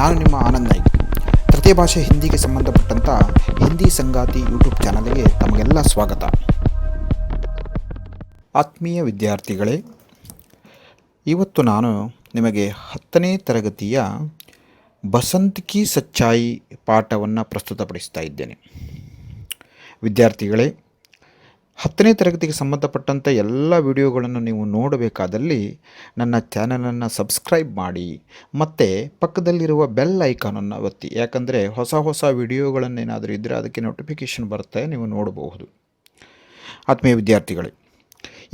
ನಾನು ನಿಮ್ಮ ಆನಂದ್ ನಾಯ್ಕ್. ತೃತೀಯ ಭಾಷೆ ಹಿಂದಿಗೆ ಸಂಬಂಧಪಟ್ಟಂಥ ಹಿಂದಿ ಸಂಗಾತಿ ಯೂಟ್ಯೂಬ್ ಚಾನಲ್ಗೆ ತಮಗೆಲ್ಲ ಸ್ವಾಗತ. ಆತ್ಮೀಯ ವಿದ್ಯಾರ್ಥಿಗಳೇ, ಇವತ್ತು ನಾನು ನಿಮಗೆ 10ನೇ ತರಗತಿಯ ಬಸಂತ್ ಕಿ ಸಚ್ಚಾಯಿ ಪಾಠವನ್ನು ಪ್ರಸ್ತುತಪಡಿಸ್ತಾ ಇದ್ದೇನೆ. ವಿದ್ಯಾರ್ಥಿಗಳೇ, 10ನೇ ತರಗತಿಗೆ ಸಂಬಂಧಪಟ್ಟಂಥ ಎಲ್ಲ ವಿಡಿಯೋಗಳನ್ನು ನೀವು ನೋಡಬೇಕಾದಲ್ಲಿ ನನ್ನ ಚಾನಲನ್ನು ಸಬ್ಸ್ಕ್ರೈಬ್ ಮಾಡಿ ಮತ್ತು ಪಕ್ಕದಲ್ಲಿರುವ ಬೆಲ್ ಐಕಾನನ್ನು ಒತ್ತಿ. ಯಾಕಂದರೆ ಹೊಸ ವಿಡಿಯೋಗಳನ್ನೇನಾದರೂ ಇದ್ದರೆ ಅದಕ್ಕೆ ನೋಟಿಫಿಕೇಷನ್ ಬರುತ್ತೆ, ನೀವು ನೋಡಬಹುದು. ಆತ್ಮೀಯ ವಿದ್ಯಾರ್ಥಿಗಳೇ,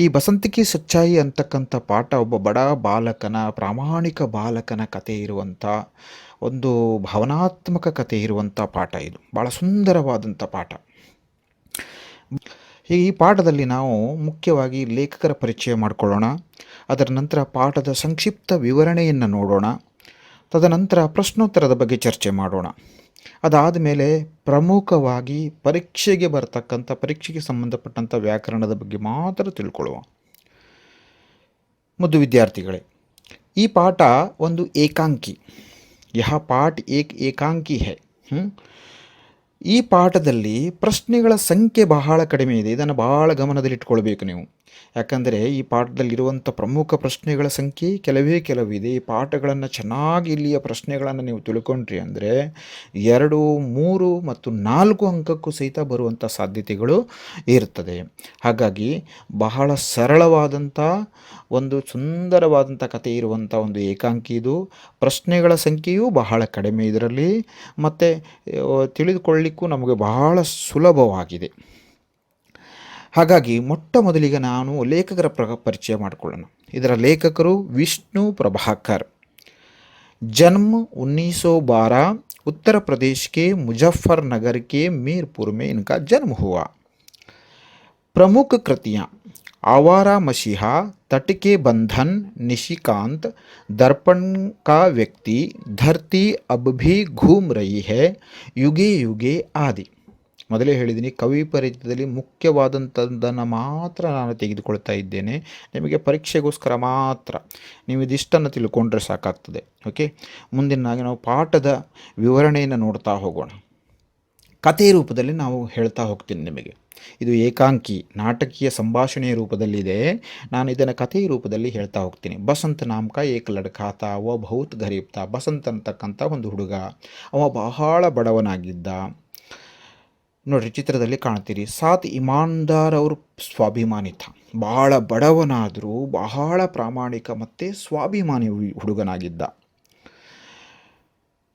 ಈ ಬಸಂತ್ ಕಿ ಸಚ್ಚಾಯಿ ಅಂತಕ್ಕಂಥ ಪಾಠ ಒಬ್ಬ ಬಡ ಬಾಲಕನ, ಪ್ರಾಮಾಣಿಕ ಬಾಲಕನ ಕತೆ ಇರುವಂಥ ಒಂದು ಭಾವನಾತ್ಮಕ ಕತೆ ಇರುವಂಥ ಪಾಠ. ಇದು ಭಾಳ ಸುಂದರವಾದಂಥ ಪಾಠ. ಈ ಪಾಠದಲ್ಲಿ ನಾವು ಮುಖ್ಯವಾಗಿ ಲೇಖಕರ ಪರಿಚಯ ಮಾಡಿಕೊಳ್ಳೋಣ. ಅದರ ನಂತರ ಪಾಠದ ಸಂಕ್ಷಿಪ್ತ ವಿವರಣೆಯನ್ನು ನೋಡೋಣ. ತದನಂತರ ಪ್ರಶ್ನೋತ್ತರದ ಬಗ್ಗೆ ಚರ್ಚೆ ಮಾಡೋಣ. ಅದಾದ ಮೇಲೆ ಪ್ರಮುಖವಾಗಿ ಪರೀಕ್ಷೆಗೆ ಸಂಬಂಧಪಟ್ಟಂಥ ವ್ಯಾಕರಣದ ಬಗ್ಗೆ ಮಾತ್ರ ತಿಳ್ಕೊಳ್ಳುವ. ಮುದ್ದು ವಿದ್ಯಾರ್ಥಿಗಳೇ, ಈ ಪಾಠ ಒಂದು ಏಕಾಂಕಿ. ಯಹ ಪಾಠ ಏಕಾಂಕಿ ಹೈ. ಈ ಪಾಠದಲ್ಲಿ ಪ್ರಶ್ನೆಗಳ ಸಂಖ್ಯೆ ಬಹಳ ಕಡಿಮೆ ಇದೆ. ಇದನ್ನು ಬಹಳ ಗಮನದಲ್ಲಿಟ್ಕೊಳ್ಬೇಕು ನೀವು. ಯಾಕಂದರೆ ಈ ಪಾಠದಲ್ಲಿರುವಂಥ ಪ್ರಮುಖ ಪ್ರಶ್ನೆಗಳ ಸಂಖ್ಯೆ ಕೆಲವಿದೆ. ಈ ಪಾಠಗಳನ್ನು ಚೆನ್ನಾಗಿ ಇಲ್ಲಿಯ ಪ್ರಶ್ನೆಗಳನ್ನು ನೀವು ತಿಳ್ಕೊಂಡ್ರಿ ಅಂದರೆ 2, 3 ಮತ್ತು 4 ಅಂಕಕ್ಕೂ ಸಹಿತ ಬರುವಂಥ ಸಾಧ್ಯತೆಗಳು ಇರ್ತದೆ. ಹಾಗಾಗಿ ಬಹಳ ಸರಳವಾದಂಥ ಒಂದು ಸುಂದರವಾದಂಥ ಕಥೆ ಇರುವಂಥ ಒಂದು ಏಕಾಂಕಿ ಇದು. ಪ್ರಶ್ನೆಗಳ ಸಂಖ್ಯೆಯೂ ಬಹಳ ಕಡಿಮೆ ಇದರಲ್ಲಿ, ಮತ್ತು ತಿಳಿದುಕೊಳ್ಳಿಕ್ಕೂ ನಮಗೆ ಬಹಳ ಸುಲಭವಾಗಿದೆ. ಹಾಗಾಗಿ ಮೊಟ್ಟ ಮೊದಲಿಗೆ ನಾನು ಲೇಖಕರ ಪರಿಚಯ ಮಾಡಿಕೊಳ್ಳೋಣ. ಇದರ ಲೇಖಕರು ವಿಷ್ಣು ಪ್ರಭಾಕರ್. जन्म 1912 उत्तर प्रदेश के मुजफ्फरनगर के मीरपुर में इनका जन्म हुआ. प्रमुख कृतियाँ: आवारा मसीहा, तट के बंधन, निशिकांत, दर्पण का व्यक्ति, धरती अब भी घूम रही है, युगे युगे आदि. ಮೊದಲೇ ಹೇಳಿದ್ದೀನಿ, ಕವಿ ಪರಿಚಯದಲ್ಲಿ ಮುಖ್ಯವಾದಂಥದ್ದನ್ನು ಮಾತ್ರ ನಾನು ತೆಗೆದುಕೊಳ್ತಾ ಇದ್ದೇನೆ. ನಿಮಗೆ ಪರೀಕ್ಷೆಗೋಸ್ಕರ ಮಾತ್ರ. ನೀವು ಇದಿಷ್ಟನ್ನು ತಿಳ್ಕೊಂಡ್ರೆ ಸಾಕಾಗ್ತದೆ. ಓಕೆ, ಮುಂದಿನಾಗಿ ನಾವು ಪಾಠದ ವಿವರಣೆಯನ್ನು ನೋಡ್ತಾ ಹೋಗೋಣ. ಕಥೆ ರೂಪದಲ್ಲಿ ನಾವು ಹೇಳ್ತಾ ಹೋಗ್ತೀನಿ ನಿಮಗೆ. ಇದು ಏಕಾಂಕಿ ನಾಟಕೀಯ ಸಂಭಾಷಣೆಯ ರೂಪದಲ್ಲಿದೆ. ನಾನು ಇದನ್ನು ಕಥೆಯ ರೂಪದಲ್ಲಿ ಹೇಳ್ತಾ ಹೋಗ್ತೀನಿ. ಬಸಂತ್ ನಾಮಕ ಏಕ ಲಡ್ಕಾತ, ಅವ ಬಹುತ್ ಗರೀಬ್ ತಾ. ಬಸಂತ್ ಅಂತಕ್ಕಂಥ ಒಂದು ಹುಡುಗ, ಅವ ಬಹಳ ಬಡವನಾಗಿದ್ದ. ನೋಡ್ರಿ, ಚಿತ್ರದಲ್ಲಿ ಕಾಣ್ತೀರಿ. ಸಾತ್ ಇಮಾನ್ದಾರ್ ಅವರು ಸ್ವಾಭಿಮಾನಿ ಥ. ಬಹಳ ಬಡವನಾದರೂ ಬಹಳ ಪ್ರಾಮಾಣಿಕ ಮತ್ತು ಸ್ವಾಭಿಮಾನಿ ಹುಡುಗನಾಗಿದ್ದ.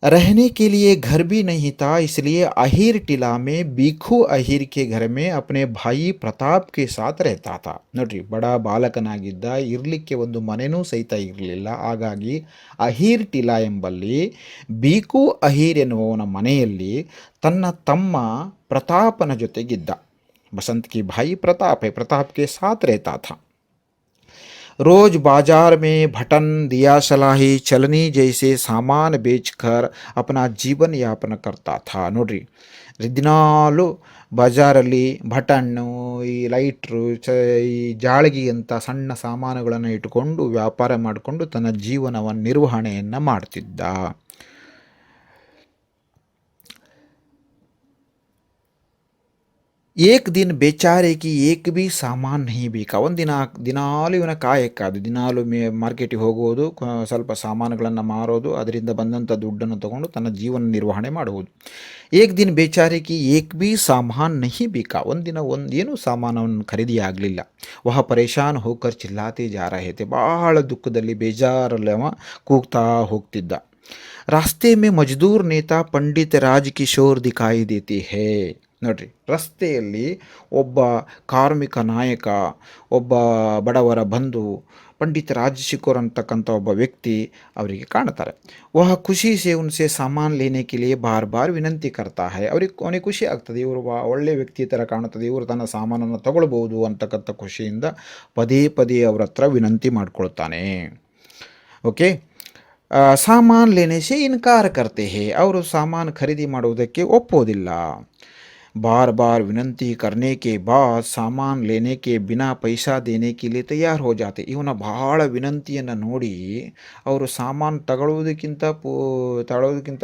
रहने के लिए घर भी नहीं था, इसलिए अहीर ಟಿಲಾ में बीखू अहीर के घर में अपने भाई ಪ್ರತಾಪ್ के साथ रहता था. ನೋಡ್ರಿ, ಬಡ ಬಾಲಕನಾಗಿದ್ದ, ಇರಲಿಕ್ಕೆ ಒಂದು ಮನೆಯೂ ಸಹಿತ ಇರಲಿಲ್ಲ. ಹಾಗಾಗಿ ಅಹೀರ್ ಟಿಲಾ ಎಂಬಲ್ಲಿ ಬೀಕು ಅಹೀರ್ ಎನ್ನುವವನ ಮನೆಯಲ್ಲಿ ತನ್ನ ತಮ್ಮ ಪ್ರತಾಪನ ಜೊತೆಗಿದ್ದ. ಬಸಂತ್ ಕಿ ಭಾಯಿ ಪ್ರತಾಪ್ ಹೈ, ಪ್ರತಾಪ್ के साथ रहता था. रोज़ बाज़ार में भटन, दिया सलाही, चलनी जैसे सामान बेचकर अपना जीवन यापन करता था. ನೋಡ್ರಿ, ದಿನಾಲು ಬಜಾರಲ್ಲಿ ಭಟಣ್ಣು, ಈ ಲೈಟ್ರು, ಈ ಜಾಳಗಿ ಅಂತ ಸಣ್ಣ ಸಾಮಾನುಗಳನ್ನು ಇಟ್ಟುಕೊಂಡು ವ್ಯಾಪಾರ ಮಾಡಿಕೊಂಡು ತನ್ನ ಜೀವನವನ್ನು ನಿರ್ವಹಣೆಯನ್ನು ಮಾಡ್ತಿದ್ದ. ಏಕ್ ದಿನ ಬೇಚಾರೆಗೆ ಏಕ್ ಬಿ ಸಾಮಾನು ನಹಿ ಬೇಕಾ. ದಿನಾಲು ಇವನ ಕಾಯಕ್ಕಾದು. ದಿನಾಲು ಮಾರ್ಕೆಟಿಗೆ ಹೋಗೋದು, ಸ್ವಲ್ಪ ಸಾಮಾನುಗಳನ್ನು ಮಾರೋದು, ಅದರಿಂದ ಬಂದಂಥ ದುಡ್ಡನ್ನು ತಗೊಂಡು ತನ್ನ ಜೀವನ ನಿರ್ವಹಣೆ ಮಾಡುವುದು. ಏಕ್ ದಿನ ಬೇಚಾರೆಗೆ ಏಕ್ ಬಿ ಸಾಮಾನು ನಹಿ ಬೇಕಾ. ಒಂದೇನು ಸಾಮಾನವನ್ನು ಖರೀದಿ ಆಗಲಿಲ್ಲ. ವಹ ಪರೇಶಾನ್ ಹೋಕರ್ ಚಿಲ್ಲಾತೆ ಜಾ ರಹೆ ಥೆ. ಬಹಳ ದುಃಖದಲ್ಲಿ, ಬೇಜಾರಲ್ಲಿ ಅವ ಕೂಗ್ತಾ ಹೋಗ್ತಿದ್ದ. ರಾಸ್ತೆ ಮೇ ಮಜ್ದೂರ್ ನೇತಾ ಪಂಡಿತ್ ರಾಜ್ ಕಿಶೋರ್ ದಿಖಾಯಿ ದೇತೆ ಹೇ. ನೋಡ್ರಿ, ರಸ್ತೆಯಲ್ಲಿ ಒಬ್ಬ ಕಾರ್ಮಿಕ ನಾಯಕ, ಒಬ್ಬ ಬಡವರ ಬಂಧು, ಪಂಡಿತ್ ರಾಜ್ ಕಿಶೋರ್ ಅಂತಕ್ಕಂಥ ಒಬ್ಬ ವ್ಯಕ್ತಿ ಅವರಿಗೆ ಕಾಣ್ತಾರೆ. ವಹ ಖುಷಿ ಸೇ ಉನ್ಸೆ ಸಾಮಾನು ಲೇನೆ ಕೆ ಲಿಯೆ ಬಾರ್ ಬಾರ್ ವಿನಂತಿ ಕರ್ತಾ ಹೈ. ಅವನಿಗೆ ಖುಷಿ ಆಗ್ತದೆ, ಇವರು ಒಳ್ಳೆಯ ವ್ಯಕ್ತಿ ಥರ ಕಾಣುತ್ತದೆ, ಇವರು ತನ್ನ ಸಾಮಾನನ್ನು ತಗೊಳ್ಬೋದು ಅಂತಕ್ಕಂಥ ಖುಷಿಯಿಂದ ಪದೇ ಪದೇ ಅವ್ರ ಹತ್ರ ವಿನಂತಿ ಮಾಡ್ಕೊಳ್ತಾನೆ. ಓಕೆ, ಸಾಮಾನು ಲೇನೆ ಸೆ ಇನ್ಕಾರ ಕರ್ತೆ ಹೇ. ಅವರು ಸಾಮಾನು ಖರೀದಿ ಮಾಡುವುದಕ್ಕೆ ಒಪ್ಪೋದಿಲ್ಲ. बार बार विनंती करने के बाद सामान लेने के बिना पैसा देने के लिए तैयार हो जाते. ಇವನ ಬಹಳ ವಿನಂತಿಯನ್ನು ನೋಡಿ ಅವರು ಸಾಮಾನು ತಗೊಳ್ಳೋದಕ್ಕಿಂತ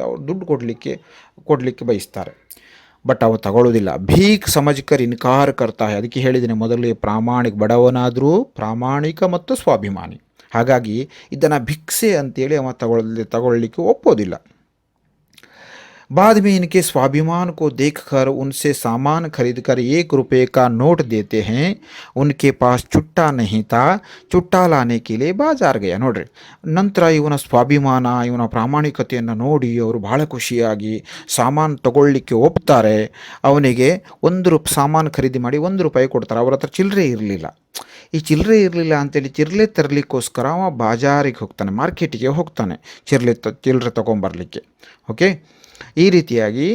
ಅವ್ರು ದುಡ್ಡು ಕೊಡಲಿಕ್ಕೆ ಬಯಸ್ತಾರೆ. ಬಟ್ ಅವ ತಗೊಳ್ಳೋದಿಲ್ಲ. ಭೀಕ್ ಸಮಜ್ಕರ್ ಇನ್ಕಾರ ಕರ್ತಾ ಹೈ. ಅದಕ್ಕೆ ಹೇಳಿದ್ದೀನಿ ಮೊದಲೇ, ಬಡವನಾದರೂ ಪ್ರಾಮಾಣಿಕ ಮತ್ತು ಸ್ವಾಭಿಮಾನಿ. ಹಾಗಾಗಿ ಇದನ್ನು ಭಿಕ್ಷೆ ಅಂತೇಳಿ ಅವ ತಗೊಳ್ಳಿಕ್ಕೆ ಒಪ್ಪೋದಿಲ್ಲ. बाद में इनके स्वाभिमान को देखकर उनसे सामान खरीदकर 1 रुपये का नोट देते हैं. उनके पास चुट्टा नहीं था, चुट्टा लाने के लिए बाजार गया. ನೋಡ್ರಿ, ನಂತರ ಇವನ ಸ್ವಾಭಿಮಾನ, ಇವನ ಪ್ರಾಮಾಣಿಕತೆಯನ್ನು ನೋಡಿ ಅವರು ಬಹಳ ಖುಷಿಯಾಗಿ ಸಾಮಾನು ತಗೊಳ್ಳಿಕ್ಕೆ ಒಪ್ತಾರೆ. ಅವನಿಗೆ ಸಾಮಾನು ಖರೀದಿ ಮಾಡಿ 1 ರೂಪಾಯಿ ಕೊಡ್ತಾರೆ. ಅವ್ರ ಹತ್ರ ಚಿಲ್ಲರೆ ಇರಲಿಲ್ಲ. ಈ ಚಿಲ್ಲರೆ ಇರಲಿಲ್ಲ ಅಂತೇಳಿ ಚಿಲ್ಲರೆ ತರಲಿಕ್ಕೋಸ್ಕರ ಅವ ಬಾಜಾರಿಗೆ ಹೋಗ್ತಾನೆ, ಮಾರ್ಕೆಟಿಗೆ ಹೋಗ್ತಾನೆ ಚಿಲ್ಲರೆ ತೊಗೊಂಬರ್ಲಿಕ್ಕೆ. ಓಕೆ, ಈ ರೀತಿಯಾಗಿ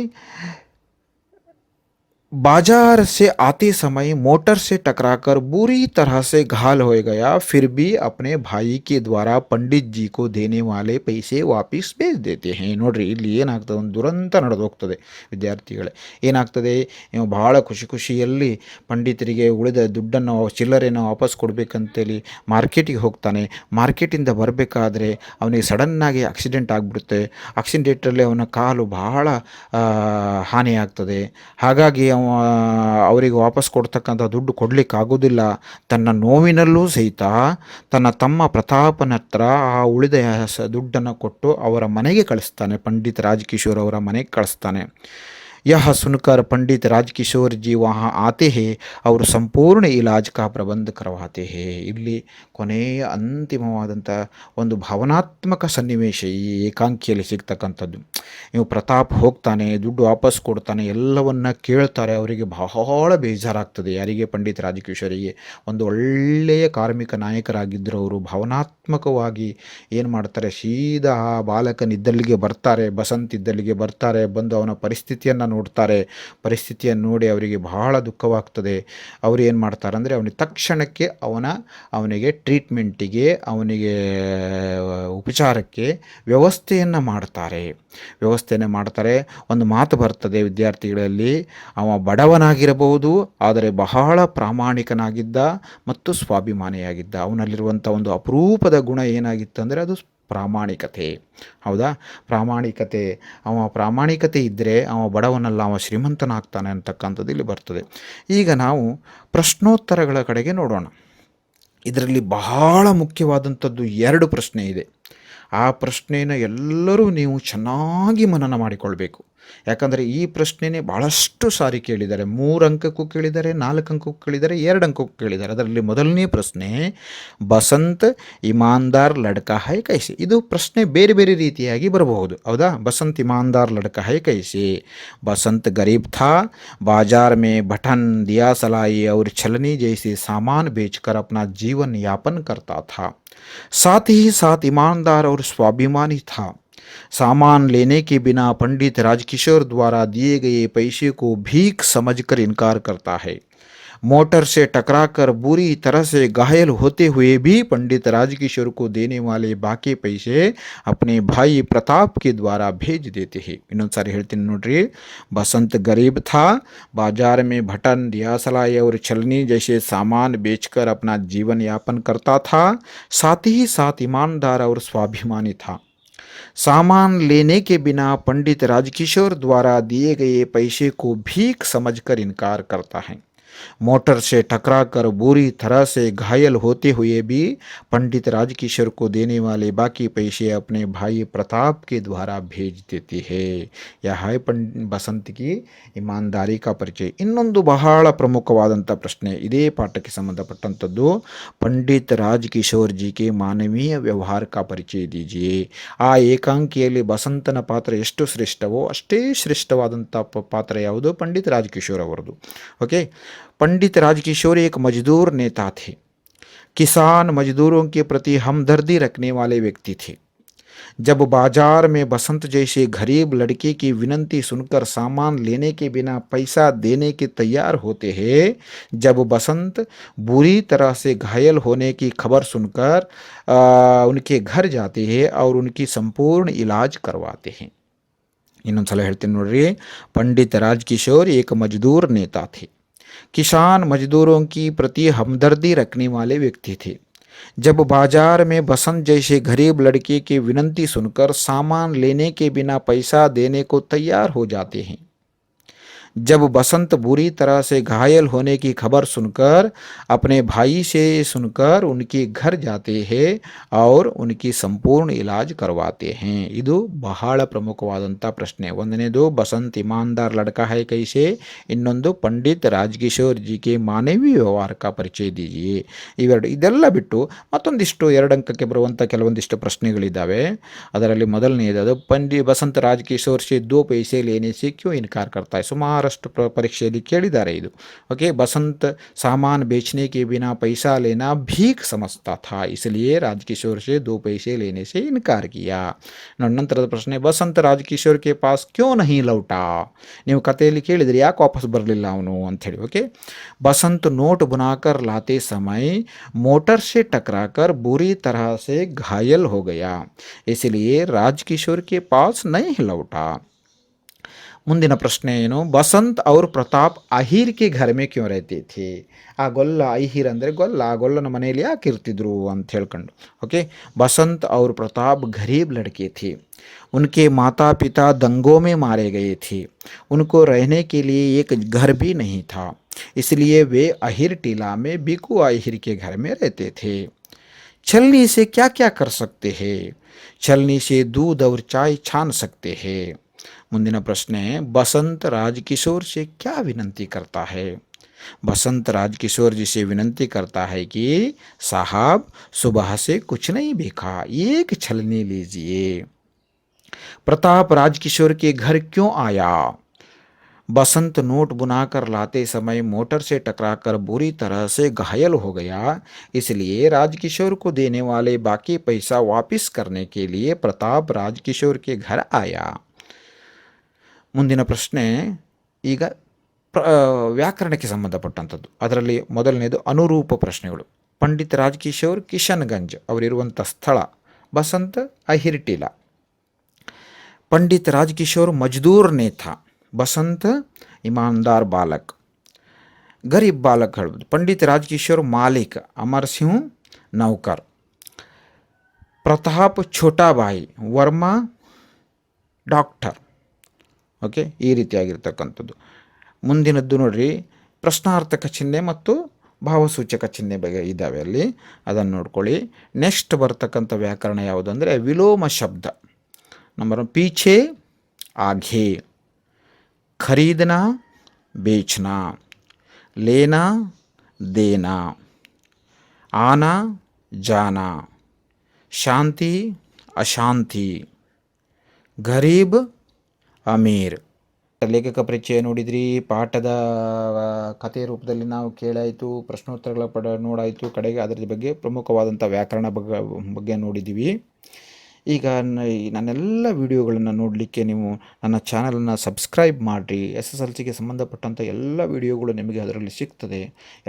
बाजार से आते समय मोटर से टकराकर बुरी तरह से घायल हो गया. फिर भी अपने भाई के द्वारा पंडित जी को देने वाले पैसे वापस भेज देते हैं. ನೋಡ್ರಿ, ಇಲ್ಲಿ ಏನಾಗ್ತದೆ, ಒಂದು ದುರಂತ ನಡೆದೋಗ್ತದೆ ವಿದ್ಯಾರ್ಥಿಗಳೇ. ಏನಾಗ್ತದೆ, ಇವ ಭಾಳ ಖುಷಿಯಲ್ಲಿ ಪಂಡಿತರಿಗೆ ಉಳಿದ ದುಡ್ಡನ್ನು, ಚಿಲ್ಲರೆಯನ್ನು ವಾಪಸ್ ಕೊಡಬೇಕಂತೇಳಿ ಮಾರ್ಕೆಟಿಗೆ ಹೋಗ್ತಾನೆ. ಮಾರ್ಕೆಟಿಂದ ಬರಬೇಕಾದ್ರೆ ಅವನಿಗೆ ಸಡನ್ನಾಗಿ ಆಕ್ಸಿಡೆಂಟ್ ಆಗಿಬಿಡುತ್ತೆ. ಆಕ್ಸಿಡೆಂಟಲ್ಲಿ ಅವನ ಕಾಲು ಬಹಳ ಹಾನಿಯಾಗ್ತದೆ. ಹಾಗಾಗಿ ಅವರಿಗೆ ವಾಪಸ್ ಕೊಡ್ತಕ್ಕಂಥ ದುಡ್ಡು ಕೊಡಲಿಕ್ಕಾಗೋದಿಲ್ಲ. ತನ್ನ ನೋವಿನಲ್ಲೂ ಸಹಿತ ತನ್ನ ತಮ್ಮ ಪ್ರತಾಪನ ಹತ್ರ ಆ ಉಳಿದ ದುಡ್ಡನ್ನು ಕೊಟ್ಟು ಅವರ ಮನೆಗೆ ಕಳಿಸ್ತಾನೆ, ಪಂಡಿತ್ ರಾಜಕಿಶೋರ್ ಅವರ ಮನೆಗೆ ಕಳಿಸ್ತಾನೆ. यह सुनकर पंडित राजकिशोर जी वहाँ आते हैं और ಸಂಪೂರ್ಣ ಇಲಾಜ್ ಕಾ ಪ್ರಬಂಧ करवाते हैं. ಇಲ್ಲಿ ಕೊನೆಯ ಅಂತಿಮವಾದಂಥ ಒಂದು ಭಾವನಾತ್ಮಕ ಸನ್ನಿವೇಶ ಈ ಏಕಾಂಕಿಯಲ್ಲಿ ಸಿಗ್ತಕ್ಕಂಥದ್ದು. ಇವು ಪ್ರತಾಪ್ ಹೋಗ್ತಾನೆ, ದುಡ್ಡು ವಾಪಸ್ ಕೊಡ್ತಾನೆ, ಎಲ್ಲವನ್ನ ಕೇಳ್ತಾರೆ. ಅವರಿಗೆ ಬಹಳ ಬೇಜಾರಾಗ್ತದೆ. ಯಾರಿಗೆ? ಪಂಡಿತ್ ರಾಜಕಿಶೋರಿಗೆ. ಒಂದು ಒಳ್ಳೆಯ ಕಾರ್ಮಿಕ ನಾಯಕರಾಗಿದ್ದರು ಅವರು. ಭಾವನಾತ್ಮಕವಾಗಿ ಏನು ಮಾಡ್ತಾರೆ, ಸೀದಾ ಆ ಬಾಲಕನಿದ್ದಲ್ಲಿಗೆ ಬರ್ತಾರೆ, ಬಸಂತ್ ಇದ್ದಲ್ಲಿಗೆ ಬರ್ತಾರೆ. ಬಂದು ಅವನ ಪರಿಸ್ಥಿತಿಯನ್ನು ನೋಡ್ತಾರೆ. ಪರಿಸ್ಥಿತಿಯನ್ನು ನೋಡಿ ಅವರಿಗೆ ಬಹಳ ದುಃಖವಾಗ್ತದೆ. ಅವರು ಏನು ಮಾಡ್ತಾರೆ ಅಂದರೆ, ಅವನಿಗೆ ತಕ್ಷಣಕ್ಕೆ ಅವನಿಗೆ ಟ್ರೀಟ್ಮೆಂಟಿಗೆ, ಅವನಿಗೆ ಉಪಚಾರಕ್ಕೆ ವ್ಯವಸ್ಥೆಯನ್ನು ಮಾಡ್ತಾರೆ. ಒಂದು ಮಾತು ಬರ್ತದೆ ವಿದ್ಯಾರ್ಥಿಗಳಲ್ಲಿ, ಅವ ಬಡವನಾಗಿರಬಹುದು, ಆದರೆ ಬಹಳ ಪ್ರಾಮಾಣಿಕನಾಗಿದ್ದ ಮತ್ತು ಸ್ವಾಭಿಮಾನಿಯಾಗಿದ್ದ. ಅವನಲ್ಲಿರುವಂಥ ಒಂದು ಅಪರೂಪದ ಗುಣ ಏನಾಗಿತ್ತು ಅಂದರೆ ಅದು ಪ್ರಾಮಾಣಿಕತೆ. ಹೌದಾ? ಪ್ರಾಮಾಣಿಕತೆ ಇದ್ದರೆ ಅವ ಬಡವನಲ್ಲ, ಅವ ಶ್ರೀಮಂತನಾಗ್ತಾನೆ ಅಂತಕ್ಕಂಥದ್ದು ಇಲ್ಲಿ ಬರ್ತದೆ. ಈಗ ನಾವು ಪ್ರಶ್ನೋತ್ತರಗಳ ಕಡೆಗೆ ನೋಡೋಣ. ಇದರಲ್ಲಿ ಬಹಳ ಮುಖ್ಯವಾದಂಥದ್ದು 2 ಪ್ರಶ್ನೆ ಇದೆ. ಆ ಪ್ರಶ್ನೆಯನ್ನು ಎಲ್ಲರೂ ನೀವು ಚೆನ್ನಾಗಿ ಮನನ ಮಾಡಿಕೊಳ್ಬೇಕು. ಯಾಕಂದರೆ ಈ ಪ್ರಶ್ನೆನೇ ಭಾಳಷ್ಟು ಸಾರಿ ಕೇಳಿದ್ದಾರೆ. 3 ಅಂಕಕ್ಕೂ ಕೇಳಿದ್ದಾರೆ, 4 ಅಂಕಕ್ಕೂ ಕೇಳಿದ್ದಾರೆ, 2 ಅಂಕಕ್ಕೂ ಕೇಳಿದ್ದಾರೆ. ಅದರಲ್ಲಿ ಮೊದಲನೇ ಪ್ರಶ್ನೆ, ಬಸಂತ್ ಇಮಾನ್ದಾರ್ ಲಡ್ಕಾ ಹೈ ಕೈಸೆ. ಇದು ಪ್ರಶ್ನೆ ಬೇರೆ ಬೇರೆ ರೀತಿಯಾಗಿ ಬರಬಹುದು. ಹೌದಾ? ಬಸಂತ್ ಇಮಾನ್ದಾರ್ ಲಡ್ಕಾ ಹೈ ಕೈಸೆ. बसंत गरीब था, बाजार में बटन दिया सलाई और छलनी जैसे सामान बेचकर अपना जीवन यापन करता था. साथ ही साथ ईमानदार और स्वाभिमानी था. सामान लेने के बिना पंडित राजकिशोर द्वारा दिए गए पैसे को भीख समझकर इनकार करता है. मोटर से टकराकर बुरी तरह से घायल होते हुए भी पंडित राजकिशोर को देने वाले बाकी पैसे अपने भाई प्रताप के द्वारा भेज देते हैं. ಇನ್ನೊಂದು ಸಾರಿ ಹೇಳ್ತೀನಿ ನೋಡ್ರಿ. बसंत गरीब था, बाजार में बटन दिया सलाई और छलनी जैसे सामान बेचकर अपना जीवन यापन करता था. साथ ही साथ ईमानदार और स्वाभिमानी था. सामान लेने के बिना पंडित राजकिशोर द्वारा दिए गए पैसे को भीख समझकर इनकार करता है. मोटर से टकराकर बुरी तरह से घायल होते हुए भी पंडित राजकिशोर को देने वाले बाकी पैसे अपने भाई प्रताप के द्वारा भेज देते हैं. यह है बसंत की ईमानदारी का ಪರಿಚಯ. ಇನ್ನೊಂದು ಬಹಳ ಪ್ರಮುಖವಾದಂಥ ಪ್ರಶ್ನೆ ಇದೇ ಪಾಠಕ್ಕೆ ಸಂಬಂಧಪಟ್ಟಂಥದ್ದು. ಪಂಡಿತ್ ರಾಜಕಿಶೋರ್ ಜಿ ಕೆ ಮಾನವೀಯ ವ್ಯವಹಾರ ಕಾ ಪರಿಚಯ ದೀಜಿಯೇ. ಆ ಏಕಾಂಕಿಯಲ್ಲಿ ಬಸಂತನ ಪಾತ್ರ ಎಷ್ಟು ಶ್ರೇಷ್ಠವೋ ಅಷ್ಟೇ ಶ್ರೇಷ್ಠವಾದಂಥ ಪಾತ್ರ ಯಾವುದು? ಪಂಡಿತ್ ರಾಜಕಿಶೋರ್ ಅವರದು. ಓಕೆ, पंडित राजकिशोर एक मजदूर नेता थे. किसान मजदूरों के प्रति हमदर्दी रखने वाले व्यक्ति थे. जब बाजार में बसंत जैसे गरीब लड़के की विनंती सुनकर सामान लेने के बिना पैसा देने के तैयार होते हैं, जब बसंत बुरी तरह से घायल होने की खबर सुनकर उनके घर जाते हैं और उनकी संपूर्ण इलाज करवाते हैं. ಇನ್ನೊಂದು ಸಲ ಹೇಳ್ತೀನಿ ನೋಡ್ರಿ. पंडित राजकिशोर एक मजदूर नेता थे. किसान मजदूरों की प्रति हमदर्दी रखने वाले व्यक्ति थे. जब बाजार में बसंत जैसे गरीब लड़के की विनती सुनकर सामान लेने के बिना पैसा देने को तैयार हो जाते हैं. जब बसंत बुरी तरह से घायल होने की खबर सुनकर अपने भाई से सुनकर उनके घर जाते हैं और उनकी ಸಂಪೂರ್ಣ ಇಲಾಜ್ करवाते हैं. ಇದು ಬಹಳ ಪ್ರಮುಖವಾದಂಥ ಪ್ರಶ್ನೆ. ಒಂದನೇದು ಬಸಂತ್ ಇಮಾನ್ದಾರ್ ಲಡ್ಕಾ ಹೈ ಕೈಸೆ, ಇನ್ನೊಂದು ಪಂಡಿತ್ ರಾಜಕಿಶೋರ್ ಜಿ ಕೆ ಮಾನವೀಯ ವ್ಯವಹಾರ ಕಾ ಪರಿಚಯ ದೀಜಿಯೆ. ಇವೆರಡು. ಇದೆಲ್ಲ ಬಿಟ್ಟು ಮತ್ತೊಂದಿಷ್ಟು 2 ಅಂಕಕ್ಕೆ ಬರುವಂಥ ಕೆಲವೊಂದಿಷ್ಟು ಪ್ರಶ್ನೆಗಳಿದ್ದಾವೆ. ಅದರಲ್ಲಿ ಮೊದಲನೆಯದು ಬಸಂತ್ ರಾಜಕಿಶೋರ್ ಸೆ 2 पैसे लेने से क्यों इनकार करता है. ಸುಮಾರಷ್ಟು ಪರೀಕ್ಷೆಯಲ್ಲಿ ಕೇಳಿದ್ದಾರೆ ಇದು. ओके. बसंत सामान बेचने के बिना पैसा लेना भीख समझता था, इसलिए राजकिशोर से 2 पैसे लेने से इनकार किया. ನಂತರದ ಪ್ರಶ್ನೆ, ಬಸಂತ್ ರಾಜಕಿಶೋರ್ ಕೆ ಪಾಸ್ ಕ್ಯೋ ನಹಿ ಲೌಟಾ. ನೀವು ಕಥೆಯಲ್ಲಿ ಕೇಳಿದ್ರಿ ಯಾಕೆ ವಾಪಸ್ ಬರಲಿಲ್ಲ ಅವನು ಅಂಥೇಳಿ. ಓಕೆ. बसंत नोट बुनाकर लाते समय मोटर से टकराकर बुरी तरह से घायल हो गया, इसलिए राजकिशोर के पास नहीं लौटा. ಮುಂದಿನ ಪ್ರಶ್ನೆ ಏನು, ಬಸಂತ್ और ಪ್ರತಾಪ್ ಅಹಿರ್ ಕೆ घर में क्यों रहते थे. ಆ ಗೊಲ್ಲ, ಅಹಿರ್ ಅಂದರೆ ಗೊಲ್ಲ, ಆ ಗೊಲ್ಲನ ಮನೆಯಲ್ಲಿ ಯಾಕೆ ಇರ್ತಿದ್ರು ಅಂತ ಹೇಳ್ಕೊಂಡು. ಓಕೆ. बसंत और प्रताप गरीब लड़के थे. उनके माता पिता दंगों में मारे गए थे. उनको रहने के लिए एक घर भी नहीं था, इसलिए वे अहिर टीला में बिकू अहिर के घर में रहते थे. छलनी से क्या क्या कर सकते हैं. छलनी से दूध और चाय छान सकते हैं. ಮುಂದಿನ ಪ್ರಶ್ನೆ, बसंत राजकिशोर से क्या विनंती करता है. बसंत राजकिशोर जी से विनंती करता है कि साहब सुबह से कुछ नहीं बिका, एक छलनी लीजिए. प्रताप राजकिशोर के घर क्यों आया. बसंत नोट बुनाकर लाते समय मोटर से टकराकर बुरी तरह से घायल हो गया, इसलिए राजकिशोर को देने वाले बाकी पैसा वापस करने के लिए प्रताप राजकिशोर के घर आया. ಮುಂದಿನ ಪ್ರಶ್ನೆ ಈಗ ವ್ಯಾಕರಣಕ್ಕೆ ಸಂಬಂಧಪಟ್ಟಂಥದ್ದು. ಅದರಲ್ಲಿ ಮೊದಲನೇದು ಅನುರೂಪ ಪ್ರಶ್ನೆಗಳು. ಪಂಡಿತ್ ರಾಜಕಿಶೋರ್ ಕಿಶನ್ಗಂಜ್ ಅವರಿರುವಂಥ ಸ್ಥಳ, ಬಸಂತ್ ಅಹಿರ್ಟಿಲಾ. पंडित राजकिशोर मजदूर ने था, बसंत ईमानदार बालक गरीब बालक ಹೇಳ್ಬೋದು. पंडित राजकिशोर मालिक, अमर सिंह नौकर. प्रताप छोटा भाई, वर्मा ಡಾಕ್ಟರ್. ಓಕೆ. ಈ ರೀತಿಯಾಗಿರ್ತಕ್ಕಂಥದ್ದು. ಮುಂದಿನದ್ದು ನೋಡ್ರಿ, ಪ್ರಶ್ನಾರ್ಥಕ ಚಿಹ್ನೆ ಮತ್ತು ಭಾವಸೂಚಕ ಚಿಹ್ನೆ ಬಗ್ಗೆ ಇದ್ದಾವೆ ಅಲ್ಲಿ, ಅದನ್ನು ನೋಡ್ಕೊಳ್ಳಿ. ನೆಕ್ಸ್ಟ್ ಬರ್ತಕ್ಕಂಥ ವ್ಯಾಕರಣ ಯಾವುದು ಅಂದರೆ ವಿಲೋಮ ಶಬ್ದ. नंबर पीछे आगे, खरीदना बेचना, लेना देना, आना जाना, शांति अशांति, गरीब अमीर. ಲೇಖಕ ಪರಿಚಯ ನೋಡಿದ್ರಿ. ಪಾಠದ ಕಥೆ ರೂಪದಲ್ಲಿ ನಾವು ಕೇಳಾಯಿತು, ಪ್ರಶ್ನೋತ್ತರಗಳ ನೋಡಾಯಿತು. ಕಡೆಗೆ ಅದರ ಬಗ್ಗೆ ಪ್ರಮುಖವಾದಂಥ ವ್ಯಾಕರಣ ಬಗ್ಗೆ ನೋಡಿದ್ದೀವಿ. ಈಗ ನನ್ನೆಲ್ಲ ವಿಡಿಯೋಗಳನ್ನು ನೋಡಲಿಕ್ಕೆ ನೀವು ನನ್ನ ಚಾನಲನ್ನು ಸಬ್ಸ್ಕ್ರೈಬ್ ಮಾಡಿರಿ. SSLCಗೆ ಸಂಬಂಧಪಟ್ಟಂಥ ಎಲ್ಲ ವಿಡಿಯೋಗಳು ನಿಮಗೆ ಅದರಲ್ಲಿ ಸಿಗ್ತದೆ.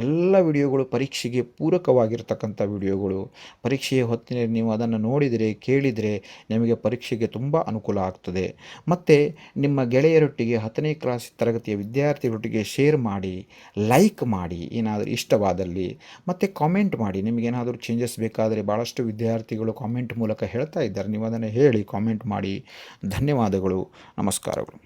ಎಲ್ಲ ವಿಡಿಯೋಗಳು ಪರೀಕ್ಷೆಗೆ ಪೂರಕವಾಗಿರ್ತಕ್ಕಂಥ ವಿಡಿಯೋಗಳು. ಪರೀಕ್ಷೆಯ ಹೊತ್ತಿನಲ್ಲಿ ನೀವು ಅದನ್ನು ನೋಡಿದರೆ ಕೇಳಿದರೆ ನಿಮಗೆ ಪರೀಕ್ಷೆಗೆ ತುಂಬ ಅನುಕೂಲ ಆಗ್ತದೆ. ಮತ್ತು ನಿಮ್ಮ ಗೆಳೆಯರೊಟ್ಟಿಗೆ 10ನೇ ಕ್ಲಾಸ್ ತರಗತಿಯ ವಿದ್ಯಾರ್ಥಿಗಳೊಟ್ಟಿಗೆ ಶೇರ್ ಮಾಡಿ, ಲೈಕ್ ಮಾಡಿ ಏನಾದರೂ ಇಷ್ಟವಾದಲ್ಲಿ, ಮತ್ತು ಕಾಮೆಂಟ್ ಮಾಡಿ. ನಿಮಗೇನಾದರೂ ಚೇಂಜಸ್ ಬೇಕಾದರೆ ಭಾಳಷ್ಟು ವಿದ್ಯಾರ್ಥಿಗಳು ಕಾಮೆಂಟ್ ಮೂಲಕ ಹೇಳ್ತಾ ಇದ್ದಾರೆ. ನೀವು ಅದನ್ನು ಹೇಳಿ, ಕಾಮೆಂಟ್ ಮಾಡಿ. ಧನ್ಯವಾದಗಳು. ನಮಸ್ಕಾರಗಳು.